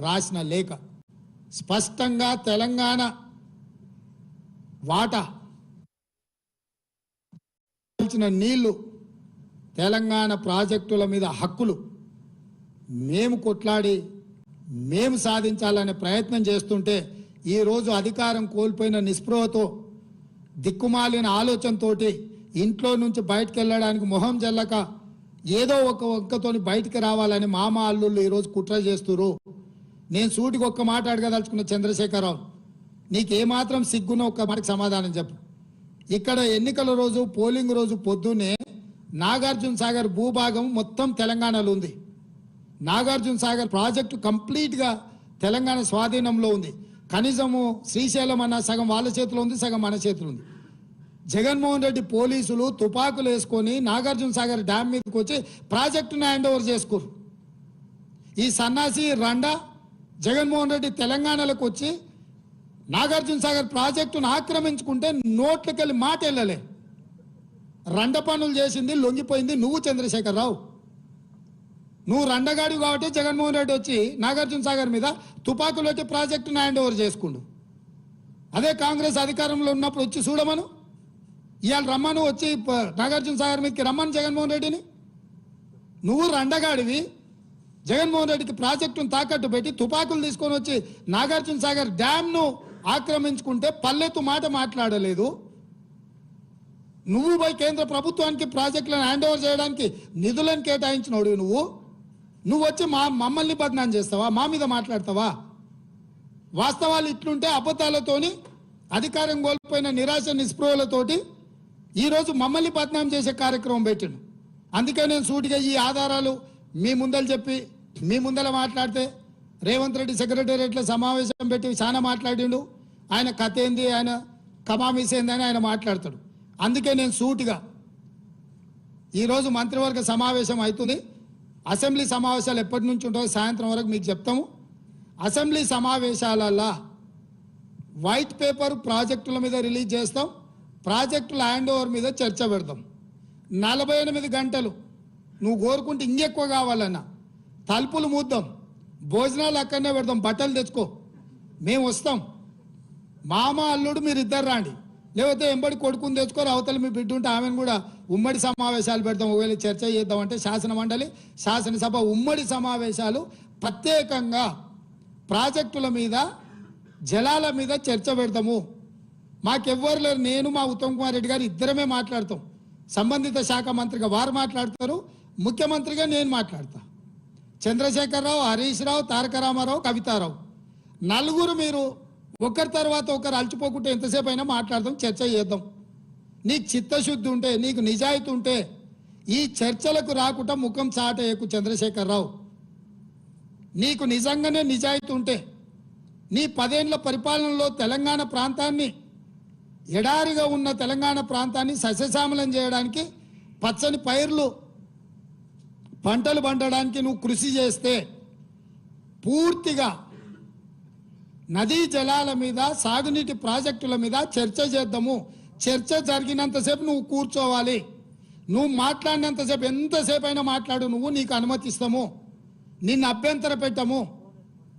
రాసిన లేఖ స్పష్టంగా తెలంగాణ వాటా నీళ్లు తెలంగాణ ప్రాజెక్టుల మీద హక్కులు మేము కొట్లాడి మేము సాధించాలనే ప్రయత్నం చేస్తుంటే ఈరోజు అధికారం కోల్పోయిన నిస్పృహతో దిక్కుమాలిన ఆలోచనతోటి ఇంట్లో నుంచి బయటకు వెళ్ళడానికి మొహం జల్లక ఏదో ఒక ఒక్కతోని బయటికి రావాలని మామ అల్లుళ్ళు ఈరోజు కుట్ర చేస్తున్నారు. నేను సూటికి ఒక్క మాట అడగదలుచుకున్న చంద్రశేఖరరావు, నీకేమాత్రం సిగ్గున ఒక్క మాటకి సమాధానం చెప్పు. ఇక్కడ ఎన్నికల రోజు పోలింగ్ రోజు పొద్దున్నే నాగార్జున సాగర్ భూభాగం మొత్తం తెలంగాణలో ఉంది. నాగార్జున సాగర్ ప్రాజెక్టు కంప్లీట్గా తెలంగాణ స్వాధీనంలో ఉంది. కనీసము శ్రీశైలం అన్న సగం వాళ్ళ చేతిలో ఉంది, సగం మన చేతిలో ఉంది. జగన్మోహన్ రెడ్డి పోలీసులు తుపాకులు వేసుకొని నాగార్జున సాగర్ డ్యామ్ మీదకి వచ్చి ప్రాజెక్టును హ్యాండ్ ఓవర్ చేసుకోరు. ఈ సన్నాసి రండా జగన్మోహన్ రెడ్డి తెలంగాణలోకి వచ్చి నాగార్జున సాగర్ ప్రాజెక్టును ఆక్రమించుకుంటే నోట్లకెళ్ళి మాట వెళ్ళలే. రండ పనులు చేసింది లొంగిపోయింది నువ్వు చంద్రశేఖరరావు. నువ్వు రండగాడు కాబట్టి జగన్మోహన్ రెడ్డి వచ్చి నాగార్జున సాగర్ మీద తుపాకులు పెట్టి ప్రాజెక్టును హ్యాండ్ ఓవర్ చేసుకుండు. అదే కాంగ్రెస్ అధికారంలో ఉన్నప్పుడు వచ్చి చూడమను, ఇవాళ రమ్మను, వచ్చి నాగార్జున సాగర్ మీదకి రమ్మను జగన్మోహన్ రెడ్డిని. నువ్వు రండగాడివి జగన్మోహన్ రెడ్డికి ప్రాజెక్టును తాకట్టు పెట్టి తుపాకులు తీసుకొని వచ్చి నాగార్జున సాగర్ డ్యామ్ను ఆక్రమించుకుంటే పల్లెత్తు మాట మాట్లాడలేదు. నువ్వు పోయి కేంద్ర ప్రభుత్వానికి ప్రాజెక్టులను హ్యాండ్ ఓవర్ చేయడానికి నిధులను కేటాయించినోడు నువ్వు వచ్చి మమ్మల్ని బదనాం చేస్తావా, మా మీద మాట్లాడతావా? వాస్తవాలు ఇట్లుంటే అబద్ధాలతోని అధికారం కోల్పోయిన నిరాశ నిస్పృహలతోటి ఈరోజు మమ్మల్ని బదనాం చేసే కార్యక్రమం పెట్టిండు. అందుకే నేను సూటిగా ఈ ఆధారాలు మీ ముందర చెప్పి మీ ముందర మాట్లాడితే రేవంత్ రెడ్డి సెక్రటేరియట్లో సమావేశం పెట్టి చాలా మాట్లాడిండు. ఆయన కథ ఏంది, ఆయన కమామీస్ ఏంది అని ఆయన మాట్లాడతాడు. అందుకే నేను సూటిగా ఈరోజు మంత్రివర్గ సమావేశం అవుతుంది. అసెంబ్లీ సమావేశాలు ఎప్పటి నుంచి ఉంటాయో సాయంత్రం వరకు మీకు చెప్తాము. అసెంబ్లీ సమావేశాలలో వైట్ పేపర్ ప్రాజెక్టుల మీద రిలీజ్ చేస్తాం, ప్రాజెక్టుల హ్యాండ్ ఓవర్ మీద చర్చ పెడతాం. 48 గంటలు నువ్వు కోరుకుంటే ఇంకెక్కువ కావాలన్నా తలుపులు మూద్దాం, భోజనాలు అక్కడనే పెడతాం, బట్టలు తెచ్చుకో, మేము వస్తాం. మామ అల్లుడు మీరు ఇద్దరు రాండి, లేకపోతే ఎంబడి కొడుకుని తెచ్చుకోరు, అవతల మీ బిడ్డ ఉంటే ఆమెను కూడా ఉమ్మడి సమావేశాలు పెడతాం. ఒకవేళ చర్చ చేద్దామంటే శాసన మండలి శాసనసభ ఉమ్మడి సమావేశాలు ప్రత్యేకంగా ప్రాజెక్టుల మీద జలాల మీద చర్చ పెడతాము. మాకెవ్వరు లేరు, నేను మా ఉత్తమ్ కుమార్ రెడ్డి గారు ఇద్దరమే మాట్లాడతాం. సంబంధిత శాఖ మంత్రిగా వారు మాట్లాడతారు, ముఖ్యమంత్రిగా నేను మాట్లాడతా. చంద్రశేఖరరావు, హరీష్ రావు, తారక రామారావు, కవితారావు నలుగురు మీరు ఒకరి తర్వాత ఒకరు అలచిపోకుంటే ఎంతసేపు అయినా మాట్లాడదాం, చర్చ చేద్దాం. నీకు చిత్తశుద్ధి ఉంటే, నీకు నిజాయితీ ఉంటే ఈ చర్చలకు రాకుండా ముఖం చాటేయకు చంద్రశేఖరరావు. నీకు నిజంగానే నిజాయితీ ఉంటే నీ 10 ఏళ్ల పరిపాలనలో తెలంగాణ ప్రాంతాన్ని, ఎడారిగా ఉన్న తెలంగాణ ప్రాంతాన్ని సస్యశ్యామలం చేయడానికి, పచ్చని పైర్లు పంటలు పండడానికి నువ్వు కృషి చేస్తే పూర్తిగా నదీ జలాల మీద సాగునీటి ప్రాజెక్టుల మీద చర్చ చేద్దాము. చర్చ జరిగినంతసేపు నువ్వు కూర్చోవాలి. నువ్వు మాట్లాడినంతసేపు ఎంతసేపు అయినా మాట్లాడు, నువ్వు నీకు అనుమతిస్తాము, నిన్ను అభ్యంతర పెట్టము.